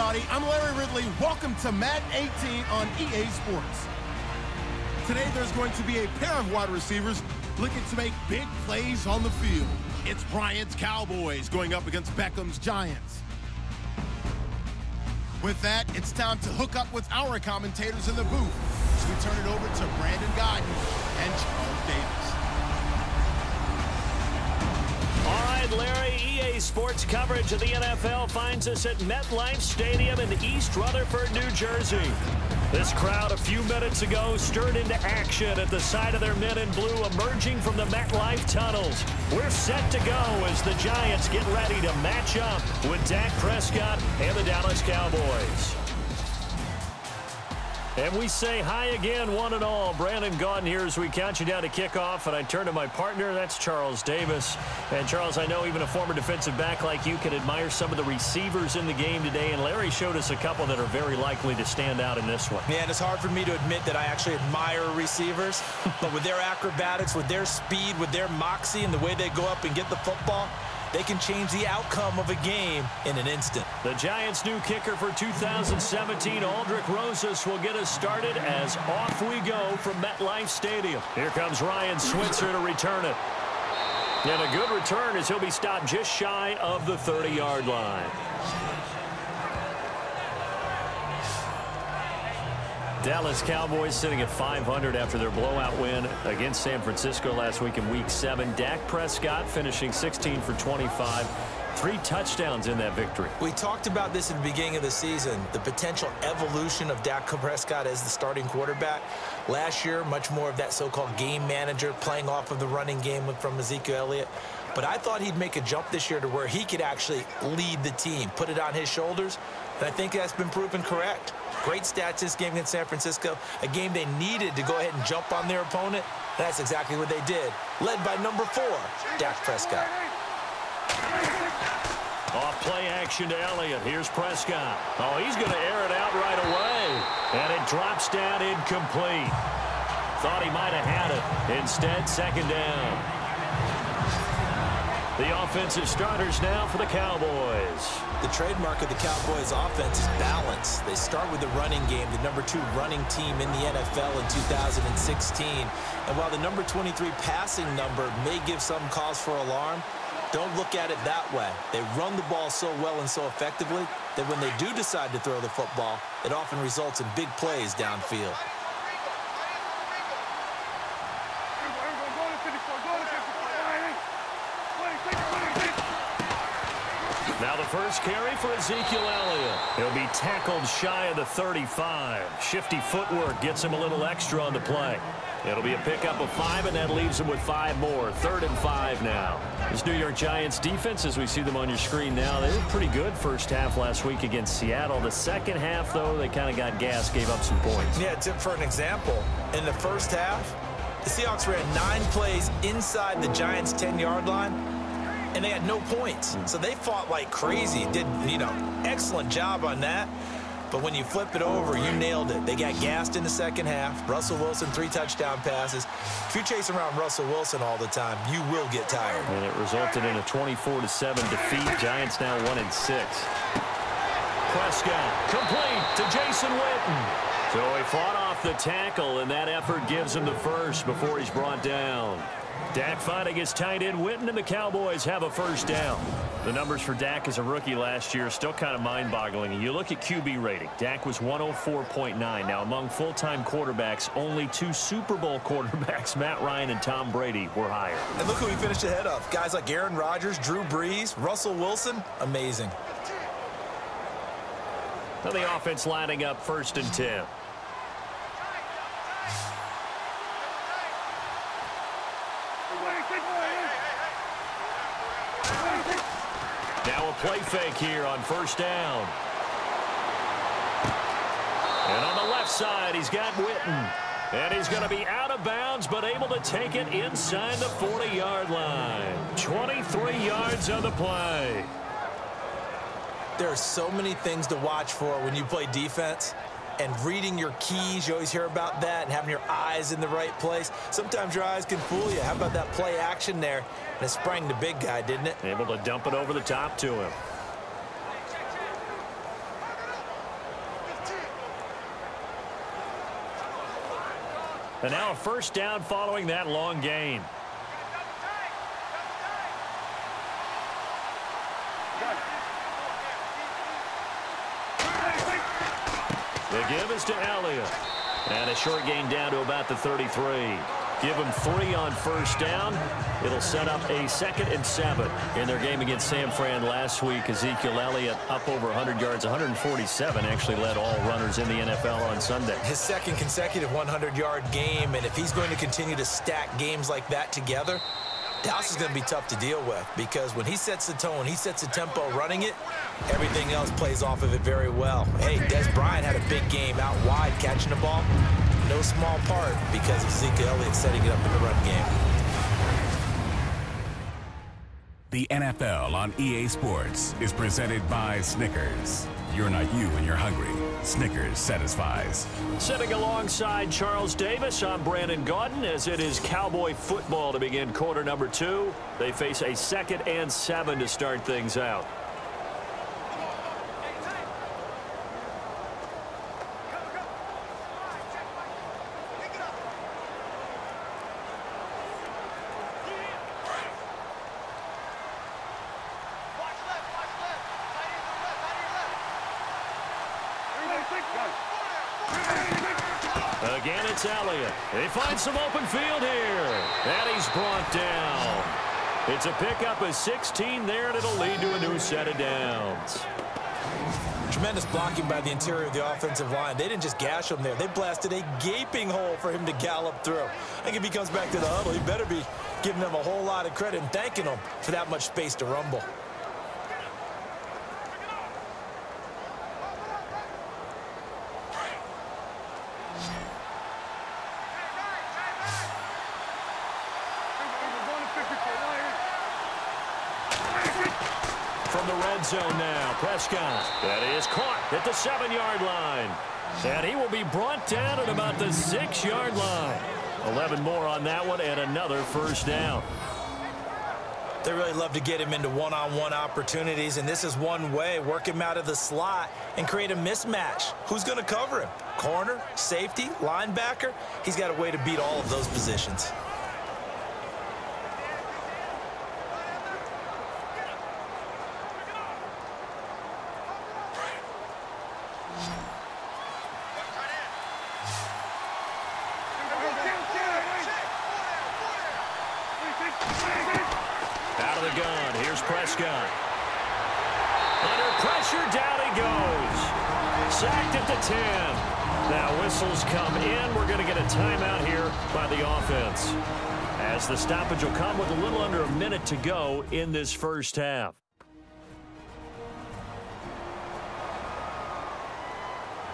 everybody. I'm Larry Ridley. Welcome to Madden 18 on EA Sports. Today, there's going to be a pair of wide receivers looking to make big plays on the field. It's Bryant's Cowboys going up against Beckham's Giants. With that, it's time to hook up with our commentators in the booth. So we turn it over to Brandon Godden and Charles Davis. All right, Larry, EA Sports coverage of the NFL finds us at MetLife Stadium in East Rutherford, New Jersey. This crowd a few minutes ago stirred into action at the sight of their men in blue emerging from the MetLife tunnels. We're set to go as the Giants get ready to match up with Dak Prescott and the Dallas Cowboys. And we say hi again, one and all. Brandon Gaudin here as we count you down to kickoff. And I turn to my partner, that's Charles Davis. And Charles, I know even a former defensive back like you can admire some of the receivers in the game today. And Larry showed us a couple that are very likely to stand out in this one. Yeah, and it's hard for me to admit that I actually admire receivers. But with their acrobatics, with their speed, with their moxie, and the way they go up and get the football, they can change the outcome of a game in an instant. The Giants' new kicker for 2017, Aldrick Rosas, will get us started as off we go from MetLife Stadium. Here comes Ryan Switzer to return it. And a good return as he'll be stopped just shy of the 30-yard line. Dallas Cowboys sitting at 500 after their blowout win against San Francisco last week in Week 7. Dak Prescott finishing 16 for 25. 3 touchdowns in that victory. We talked about this at the beginning of the season, the potential evolution of Dak Prescott as the starting quarterback. Last year, much more of that so-called game manager playing off of the running game from Ezekiel Elliott. But I thought he'd make a jump this year to where he could actually lead the team, put it on his shoulders. And I think that's been proven correct. Great stats this game against San Francisco, a game they needed to go ahead and jump on their opponent. That's exactly what they did, led by number 4, Dak Prescott. Off play action to Elliott. Here's Prescott. Oh, he's going to air it out right away. And it drops down incomplete. Thought he might have had it. Instead, second down. The offensive starters now for the Cowboys. The trademark of the Cowboys offense is balance. They start with the running game, the number 2 running team in the NFL in 2016. And while the number 23 passing number may give some cause for alarm, don't look at it that way. They run the ball so well and so effectively that when they do decide to throw the football, it often results in big plays downfield. Now the first carry for Ezekiel Elliott. He'll be tackled shy of the 35. Shifty footwork gets him a little extra on the play. It'll be a pickup of 5, and that leaves him with 5 more. 3rd and 5 now. This New York Giants defense, as we see them on your screen now, they were pretty good first half last week against Seattle. The second half, though, they kind of got gas, gave up some points. Yeah, for an example, in the first half, the Seahawks ran 9 plays inside the Giants' 10-yard line, and they had no points. So they fought like crazy. Did, excellent job on that. But when you flip it over, you nailed it. They got gassed in the second half. Russell Wilson, 3 touchdown passes. If you're chasing around Russell Wilson all the time, you will get tired. And it resulted in a 24-7 defeat. Giants now 1-6. Prescott complete to Jason Witten. So he fought off the tackle, and that effort gives him the first before he's brought down. Dak fighting his tight end Witten, and the Cowboys have a first down. The numbers for Dak as a rookie last year are still kind of mind-boggling. And you look at QB rating. Dak was 104.9. Now, among full-time quarterbacks, only 2 Super Bowl quarterbacks, Matt Ryan and Tom Brady, were higher. And look who he finished ahead of. Guys like Aaron Rodgers, Drew Brees, Russell Wilson. Amazing. Now the offense lining up 1st and 10. Now a play fake here on 1st down. And on the left side, he's got Witten. And he's going to be out of bounds, but able to take it inside the 40-yard line. 23 yards on the play. There are so many things to watch for when you play defense. And reading your keys, you always hear about that, and having your eyes in the right place. Sometimes your eyes can fool you. How about that play action there? And it sprang the big guy, didn't it? Able to dump it over the top to him. And now a first down following that long gain. The give is to Elliott. And a short gain down to about the 33. Give them 3 on first down. It'll set up a 2nd and 7 in their game against San Fran last week. Ezekiel Elliott up over 100 yards, 147, actually led all runners in the NFL on Sunday. His 2nd consecutive 100-yard game, and if he's going to continue to stack games like that together, Dallas is going to be tough to deal with, because when he sets the tone, he sets the tempo running it, everything else plays off of it very well. Hey, Des Bryant had a big game out wide catching the ball. No small part because of Ezekiel Elliott setting it up in the run game. The NFL on EA Sports is presented by Snickers. You're not you when you're hungry. Snickers satisfies. Sitting alongside Charles Davis, I'm Brandon Gaudin, as it is Cowboy football to begin quarter number 2. They face a 2nd and 7 to start things out. Again, it's Elliott. They find some open field here. And he's brought down. It's a pickup of 16 there, and it'll lead to a new set of downs. Tremendous blocking by the interior of the offensive line. They didn't just gash him there. They blasted a gaping hole for him to gallop through. I think if he comes back to the huddle, he better be giving them a whole lot of credit and thanking them for that much space to rumble. From the red zone now, Prescott. That is caught at the 7-yard line. And he will be brought down at about the 6-yard line. 11 more on that one and another first down. They really love to get him into one-on-one opportunities, and this is one way. Work him out of the slot and create a mismatch. Who's going to cover him? Corner, safety, linebacker? He's got a way to beat all of those positions. Out of the gun, here's Prescott. Under pressure, down he goes. Sacked at the 10. Now whistles come in. We're going to get a timeout here by the offense, as the stoppage will come with a little under a minute to go in this first half.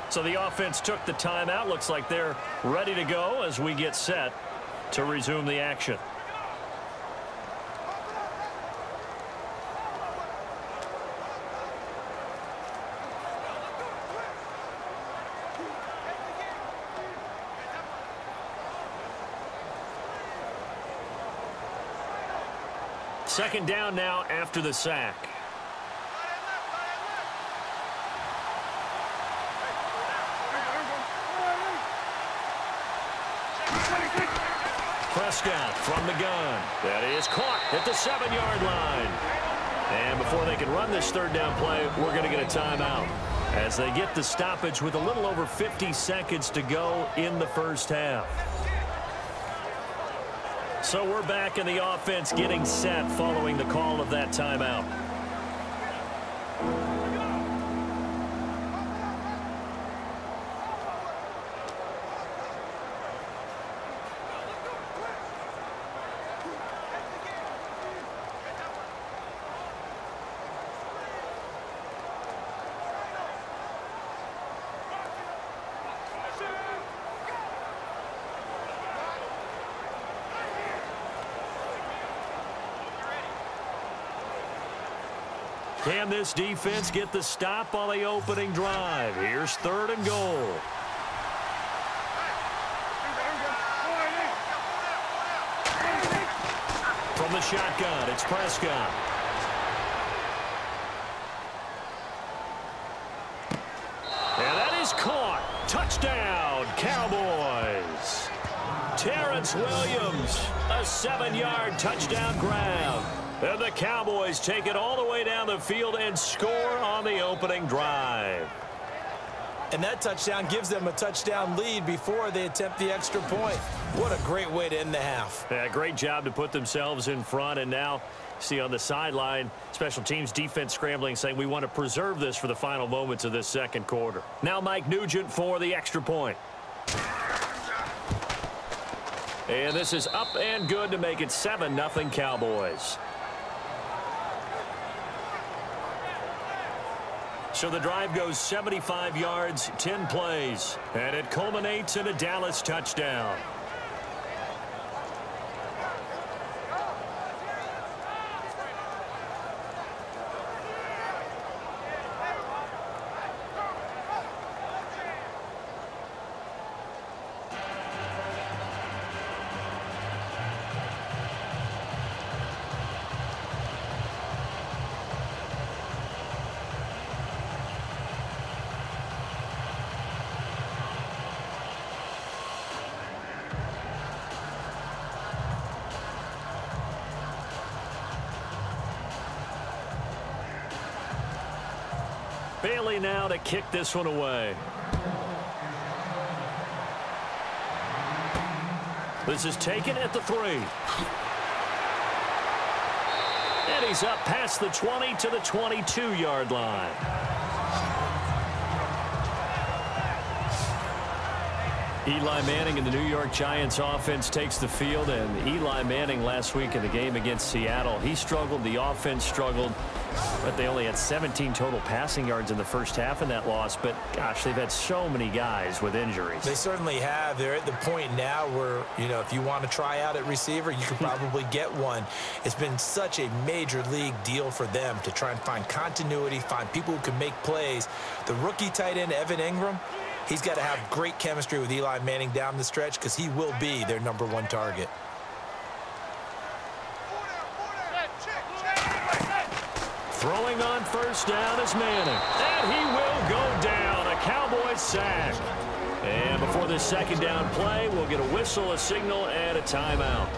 So the offense took the timeout. Looks like they're ready to go as we get set to resume the action. Second down now after the sack. Prescott from the gun. That is caught at the 7-yard line. And before they can run this third down play, we're going to get a timeout, as they get the stoppage with a little over 50 seconds to go in the first half. So we're back in the offense getting set following the call of that timeout. Can this defense get the stop on the opening drive? Here's 3rd and goal. From the shotgun, it's Prescott. And that is caught. Touchdown, Cowboys. Terrence Williams, a 7-yard touchdown grab. And the Cowboys take it all the way down the field and score on the opening drive. And that touchdown gives them a touchdown lead before they attempt the extra point. What a great way to end the half. Yeah, great job to put themselves in front. And now, see on the sideline, special teams defense scrambling, saying we want to preserve this for the final moments of this second quarter. Now Mike Nugent for the extra point. And this is up and good to make it 7-0 Cowboys. So the drive goes 75 yards, 10 plays, and it culminates in a Dallas touchdown. Bailey now to kick this one away. This is taken at the 3. And he's up past the 20 to the 22-yard line. Eli Manning and the New York Giants offense takes the field, and Eli Manning last week in the game against Seattle, he struggled, the offense struggled, but they only had 17 total passing yards in the first half in that loss. But gosh, they've had so many guys with injuries. They certainly have. They're at the point now where, you know, if you want to try out at receiver, you could probably get one. It's been such a major league deal for them to try and find continuity, find people who can make plays. The rookie tight end, Evan Ingram, he's got to have great chemistry with Eli Manning down the stretch because he will be their #1 target. Throwing on first down is Manning. And he will go down. A Cowboys sack. And before this second down play, we'll get a whistle, a signal, and a timeout,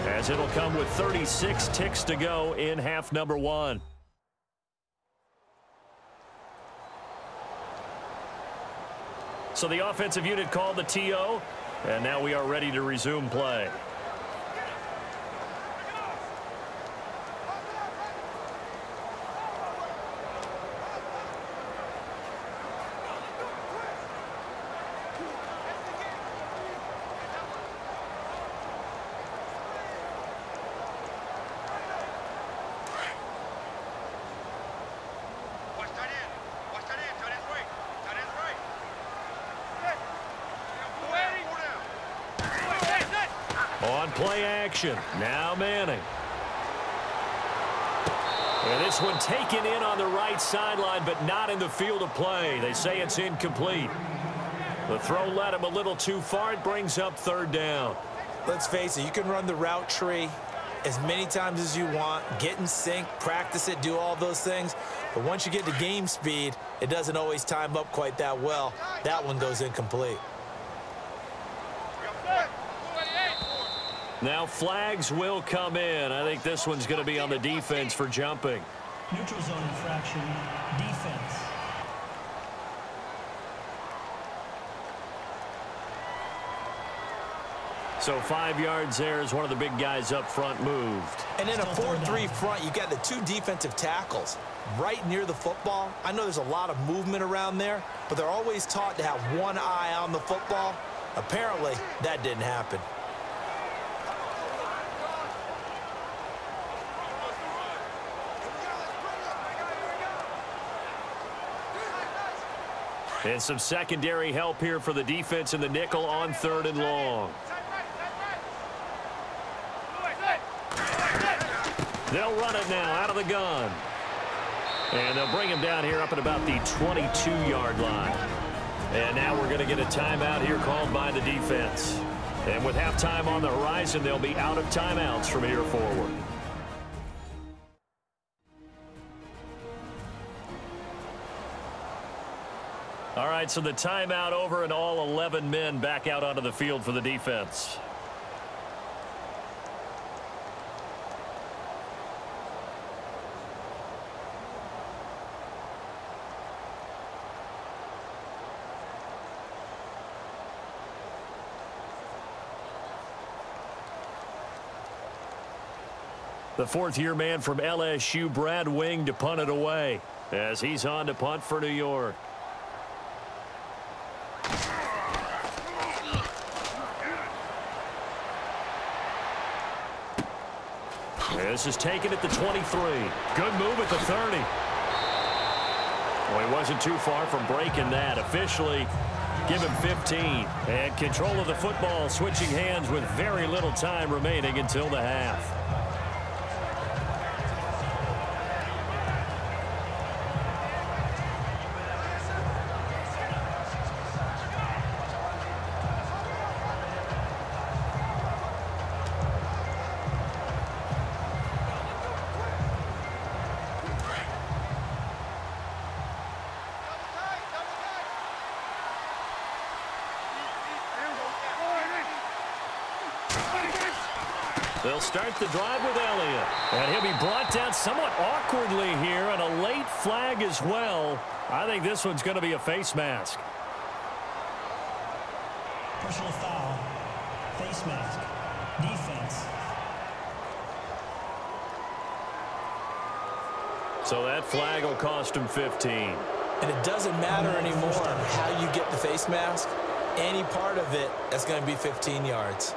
as it'll come with 36 ticks to go in half number 1. So the offensive unit called the TO, and now we are ready to resume play. On play action, now Manning. And this one taken in on the right sideline, but not in the field of play. They say it's incomplete. The throw led him a little too far. It brings up third down. Let's face it, you can run the route tree as many times as you want, get in sync, practice it, do all those things. But once you get to game speed, it doesn't always time up quite that well. That one goes incomplete. Now flags will come in. I think this one's going to be on the defense for jumping. Neutral zone infraction, defense. So 5 yards there as one of the big guys up front moved. And in a 4-3 front, you've got the 2 defensive tackles right near the football. I know there's a lot of movement around there, but they're always taught to have one eye on the football. Apparently, that didn't happen. And some secondary help here for the defense in the nickel on 3rd and long. They'll run it now out of the gun. And they'll bring him down here up at about the 22-yard line. And now we're going to get a timeout here called by the defense. And with halftime on the horizon, they'll be out of timeouts from here forward. All right, so the timeout over and all 11 men back out onto the field for the defense. The fourth-year man from LSU, Brad Wing, to punt it away as he's on to punt for New York. This is taken at the 23. Good move at the 30. Well, he wasn't too far from breaking that. Officially, give him 15. And control of the football switching hands with very little time remaining until the half. They'll start the drive with Elliott. And he'll be brought down somewhat awkwardly here, and a late flag as well. I think this one's going to be a face mask. Personal foul. Face mask. Defense. So that flag will cost him 15. And it doesn't matter anymore how you get the face mask. Any part of it, that's going to be 15 yards.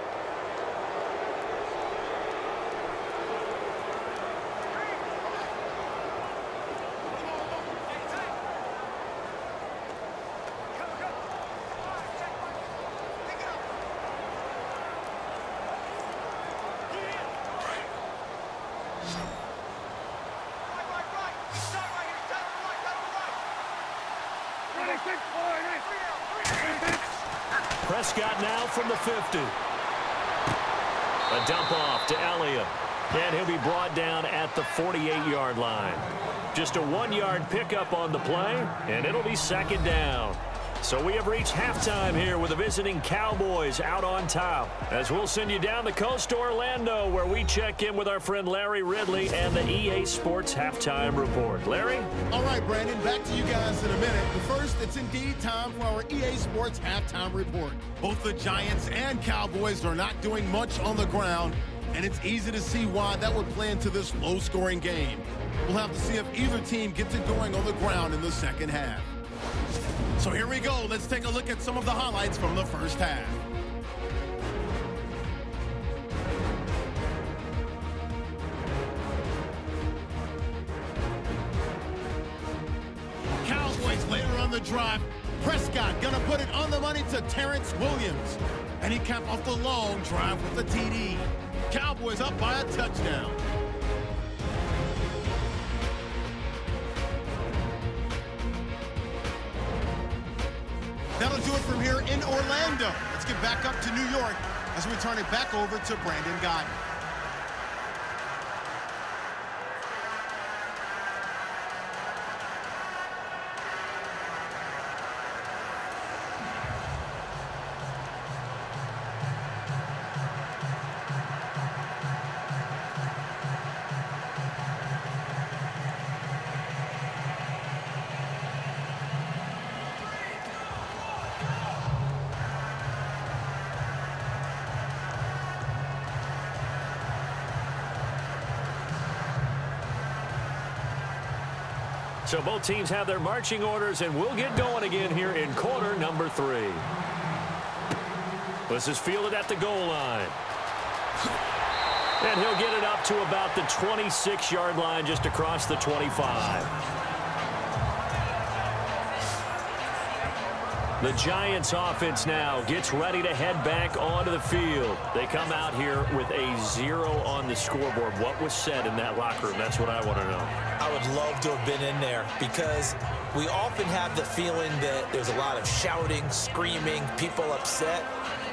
Prescott now from the 50. A dump off to Elliott. And he'll be brought down at the 48-yard line. Just a 1-yard pickup on the play, and it'll be second down. So we have reached halftime here with the visiting Cowboys out on top. As we'll send you down the coast to Orlando, where we check in with our friend Larry Ridley and the EA Sports Halftime Report. Larry? All right, Brandon, back to you guys in a minute. But first, it's indeed time for our EA Sports Halftime Report. Both the Giants and Cowboys are not doing much on the ground, and it's easy to see why that would play into this low-scoring game. We'll have to see if either team gets it going on the ground in the second half. So here we go. Let's take a look at some of the highlights from the first half. Cowboys later on the drive. Prescott gonna put it on the money to Terrence Williams. And he capped off the long drive with a TD. Cowboys up by a touchdown. That'll do it from here in Orlando. Let's get back up to New York as we turn it back over to Brandon Gaudin. So both teams have their marching orders, and we'll get going again here in quarter number 3. This is fielded at the goal line. And he'll get it up to about the 26-yard line, just across the 25. The Giants offense now gets ready to head back onto the field. They come out here with a 0 on the scoreboard. What was said in that locker room? That's what I want to know. I would love to have been in there, because we often have the feeling that there's a lot of shouting, screaming, people upset.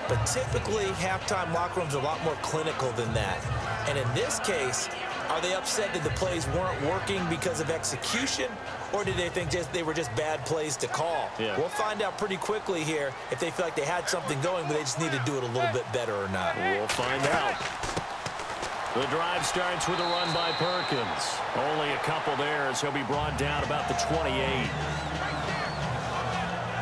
But typically, halftime locker rooms are a lot more clinical than that. And in this case, are they upset that the plays weren't working because of execution, or did they think they were just bad plays to call? Yeah. We'll find out pretty quickly here if they feel like they had something going, but they just need to do it a little bit better or not. We'll find out. The drive starts with a run by Perkins. Only a couple there as he'll be brought down about the 28.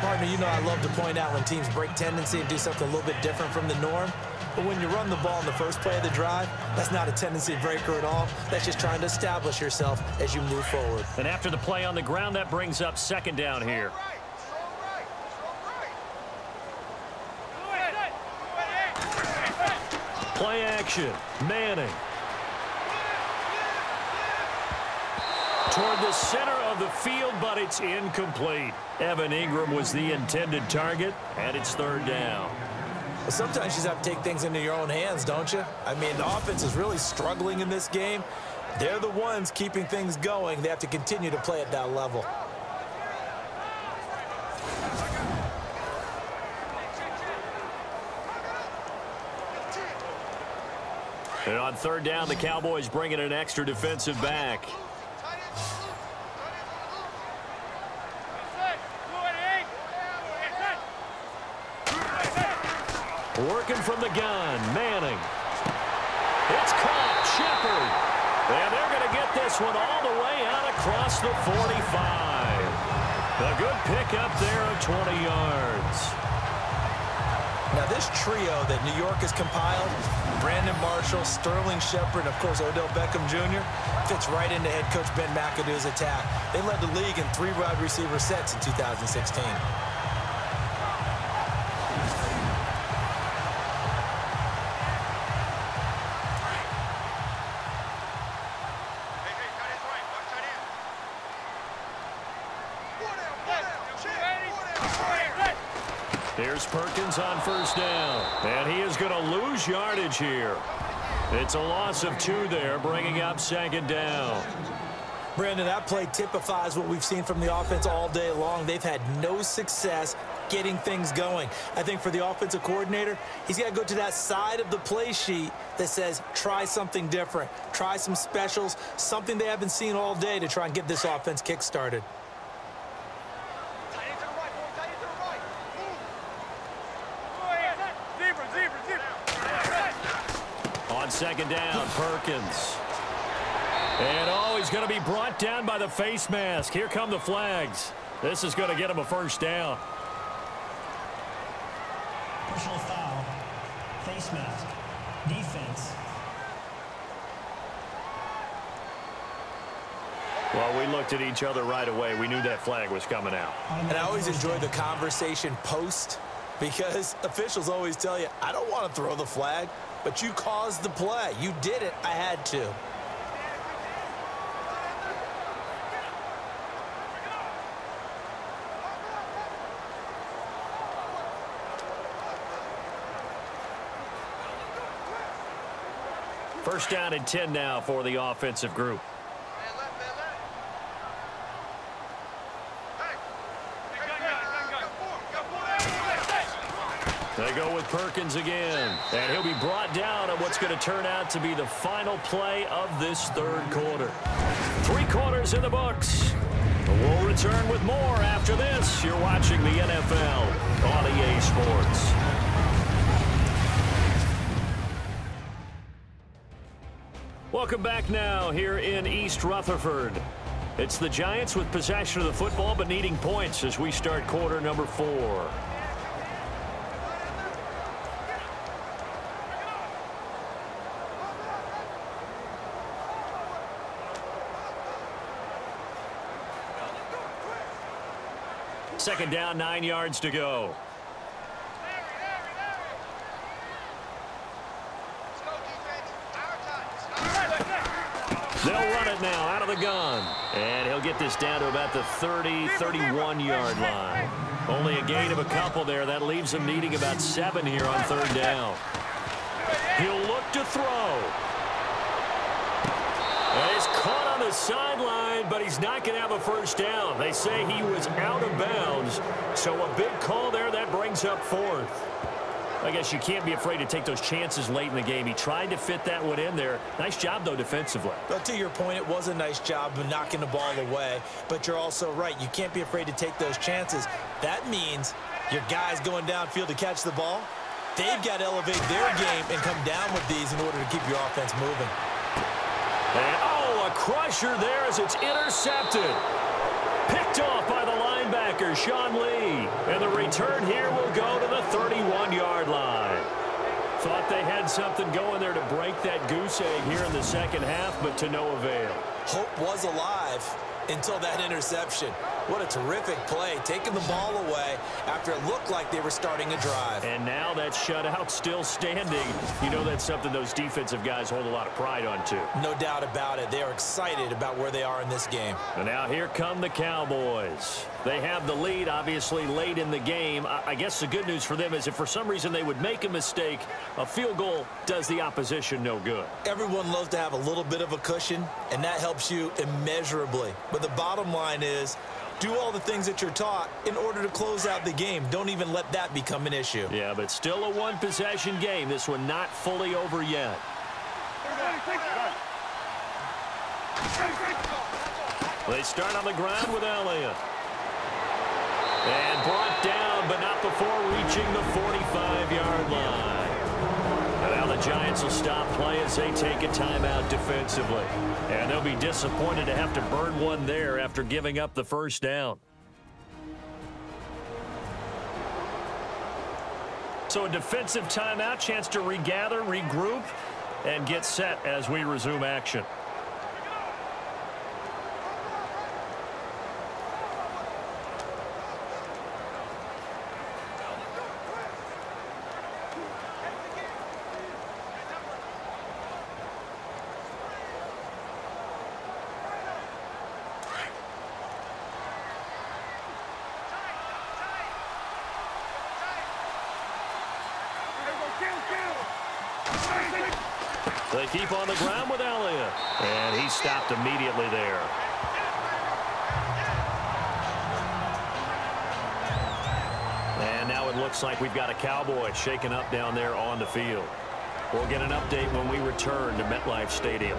Partner, you know I love to point out when teams break tendency and do something a little bit different from the norm. But when you run the ball in the first play of the drive, that's not a tendency breaker at all. That's just trying to establish yourself as you move forward. And after the play on the ground, that brings up second down here. Play action. Manning. Toward the center of the field, but it's incomplete. Evan Ingram was the intended target, and it's third down. Well, sometimes you just have to take things into your own hands, don't you? I mean, the offense is really struggling in this game. They're the ones keeping things going. They have to continue to play at that level. And on third down, the Cowboys bring in an extra defensive back. Working from the gun, Manning. It's caught, Shepard. And they're going to get this one all the way out across the 45. A good pickup there of 20 yards. Now, this trio that New York has compiled, Brandon Marshall, Sterling Shepard, and, of course, Odell Beckham Jr., fits right into head coach Ben McAdoo's attack. They led the league in 3 wide receiver sets in 2016. Here's Perkins on first down, and he is going to lose yardage here. It's a loss of 2 there, bringing up second down. Brandon, that play typifies what we've seen from the offense all day long. They've had no success getting things going. I think for the offensive coordinator, he's got to go to that side of the play sheet that says, try something different, try some specials, something they haven't seen all day to try and get this offense kick-started. On second down, Perkins. And, oh, he's going to be brought down by the face mask. Here come the flags. This is going to get him a first down. Personal foul. Face mask. Defense. Well, we looked at each other right away. We knew that flag was coming out. And I always enjoy the conversation post, because officials always tell you, I don't want to throw the flag, but you caused the play. You did it. I had to. First down and 10 now for the offensive group. They go with Perkins again, and he'll be brought down on what's going to turn out to be the final play of this third quarter. 3 quarters in the books. We'll return with more after this. You're watching the NFL on EA Sports. Welcome back now here in East Rutherford. It's the Giants with possession of the football but needing points as we start quarter number 4. Second down, 9 yards to go. They'll run it now out of the gun. And he'll get this down to about the 30, 31-yard line. Only a gain of a couple there. That leaves him needing about 7 here on third down. He'll look to throw. And he's caught on the sideline, but he's not going to have a first down. They say he was out of bounds. So a big call there. That brings up 4th. I guess you can't be afraid to take those chances late in the game. He tried to fit that one in there. Nice job, though, defensively. But to your point, it was a nice job of knocking the ball away. But you're also right. You can't be afraid to take those chances. That means your guys going downfield to catch the ball, they've got to elevate their game and come down with these in order to keep your offense moving. And, oh, a crusher there as it's intercepted. Picked off by the linebacker, Sean Lee. And the return here will go to the 31-yard line. Thought they had something going there to break that goose egg here in the second half, but to no avail. Hope was alive until that interception. What a terrific play, taking the ball away after it looked like they were starting a drive. And now that shutout still standing. You know that's something those defensive guys hold a lot of pride on, too. No doubt about it. They are excited about where they are in this game. And now here come the Cowboys. They have the lead, obviously, late in the game. I guess the good news for them is if for some reason they would make a mistake, a field goal does the opposition no good. Everyone loves to have a little bit of a cushion, and that helps you immeasurably. But the bottom line is, do all the things that you're taught in order to close out the game. Don't even let that become an issue. Yeah, but still a one-possession game. This one not fully over yet. They start on the ground with Elliott. And brought down, but not before reaching the 45-yard line. And now the Giants will stop play as they take a timeout defensively. And they'll be disappointed to have to burn one there after giving up the first down. So a defensive timeout, chance to regather, regroup, and get set as we resume action. They keep on the ground with Elliott. And he stopped immediately there. And now it looks like we've got a Cowboy shaken up down there on the field. We'll get an update when we return to MetLife Stadium.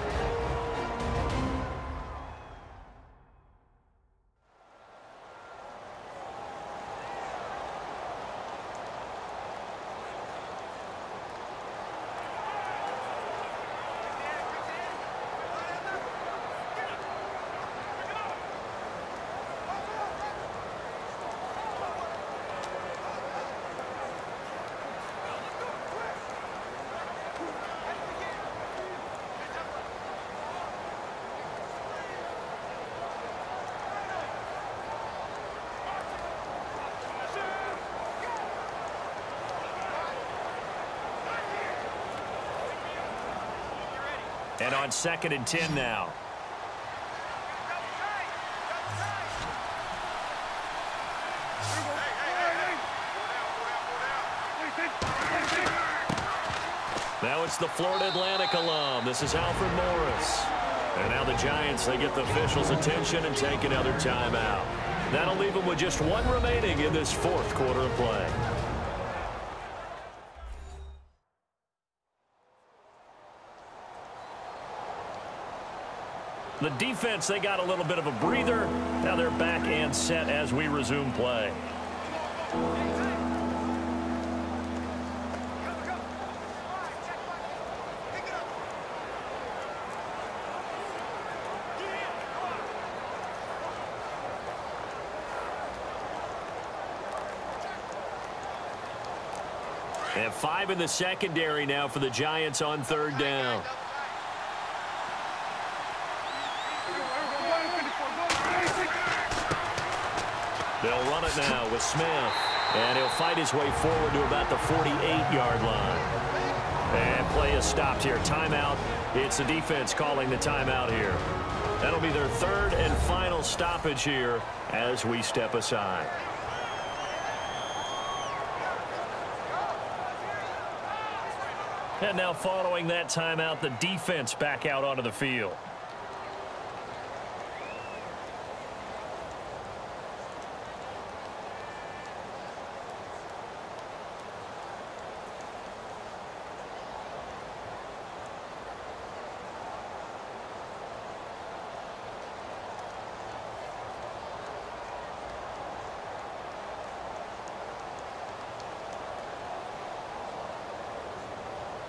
And on 2nd and 10 now. Now it's the Florida Atlantic alum. This is Alfred Morris. And now the Giants, they get the officials' attention and take another timeout. That'll leave them with just one remaining in this fourth quarter of play. The defense, they got a little bit of a breather. Now they're back and set as we resume play. And 5 in the secondary now for the Giants on 3rd down. They'll run it now with Smith. And he'll fight his way forward to about the 48-yard line. And play is stopped here. Timeout. It's the defense calling the timeout here. That'll be their 3rd and final stoppage here as we step aside. And now following that timeout, the defense back out onto the field.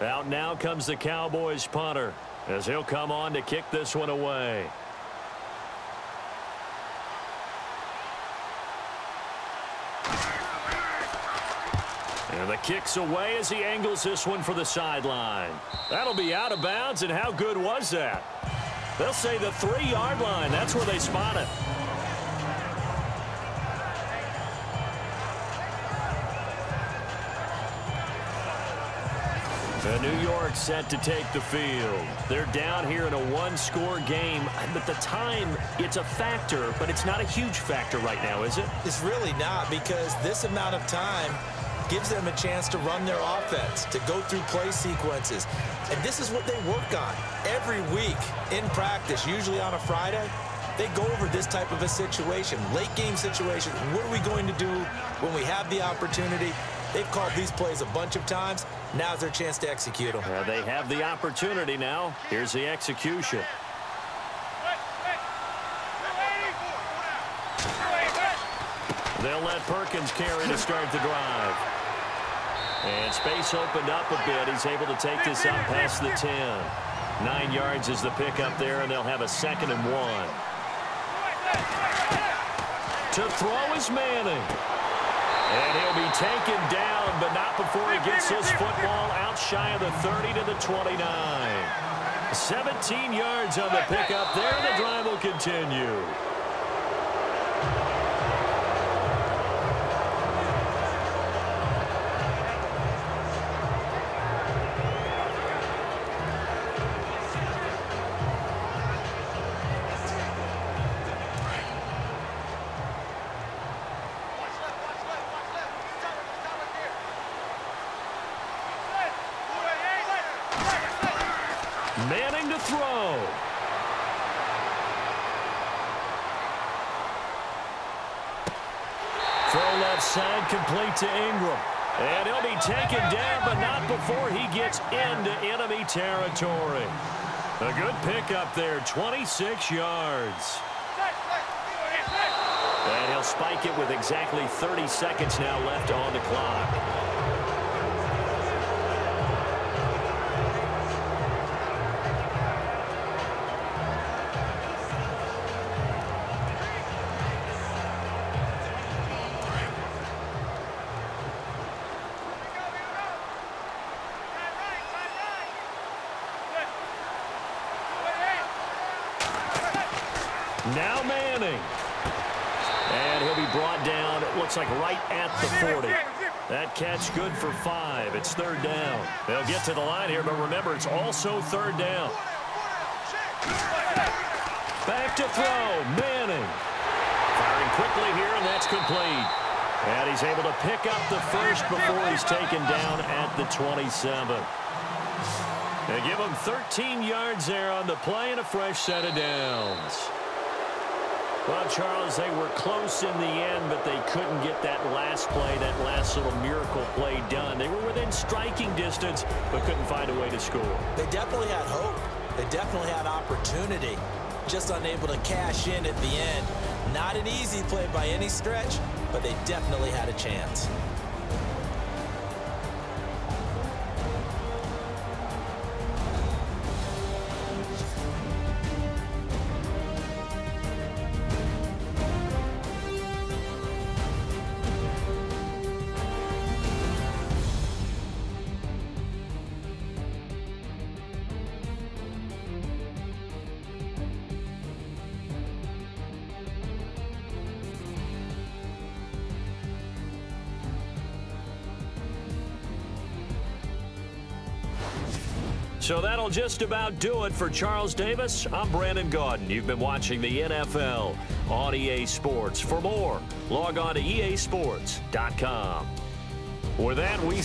Out now comes the Cowboys punter as he'll come on to kick this one away. And the kick's away as he angles this one for the sideline. That'll be out of bounds, and how good was that? They'll say the 3-yard line. That's where they spot it. New York set to take the field. They're down here in a 1-score game. But the time, it's a factor, but it's not a huge factor right now, is it? It's really not, because this amount of time gives them a chance to run their offense, to go through play sequences. And this is what they work on every week in practice, usually on a Friday. They go over this type of a situation, late game situation. What are we going to do when we have the opportunity? They've called these plays a bunch of times. Now's their chance to execute them. They have the opportunity now. Here's the execution. They'll let Perkins carry to start the drive. And space opened up a bit. He's able to take this up past the 10. 9 yards is the pickup there, and they'll have a 2nd and 1. To throw is Manning. And he'll be taken down, but not before he gets this football out shy of the 30 to the 29. 17 yards on the pickup there, and the drive will continue. Manning to throw. Throw left side, complete to Ingram. And he'll be taken down, but not before he gets into enemy territory. A good pickup there, 26 yards. And he'll spike it with exactly 30 seconds now left on the clock. Now Manning. And he'll be brought down, it looks like right at the 40. That catch good for 5. It's 3rd down. They'll get to the line here, but remember, it's also 3rd down. Back to throw. Manning. Firing quickly here, and that's complete. And he's able to pick up the first before he's taken down at the 27. They give him 13 yards there on the play and a fresh set of downs. Well, Charles, they were close in the end, but they couldn't get that last play, that last little miracle play done. They were within striking distance, but couldn't find a way to score. They definitely had hope. They definitely had opportunity. Just unable to cash in at the end. Not an easy play by any stretch, but they definitely had a chance. So that'll just about do it for Charles Davis. I'm Brandon Gaudin. You've been watching the NFL on EA Sports. For more, log on to easports.com. With that, we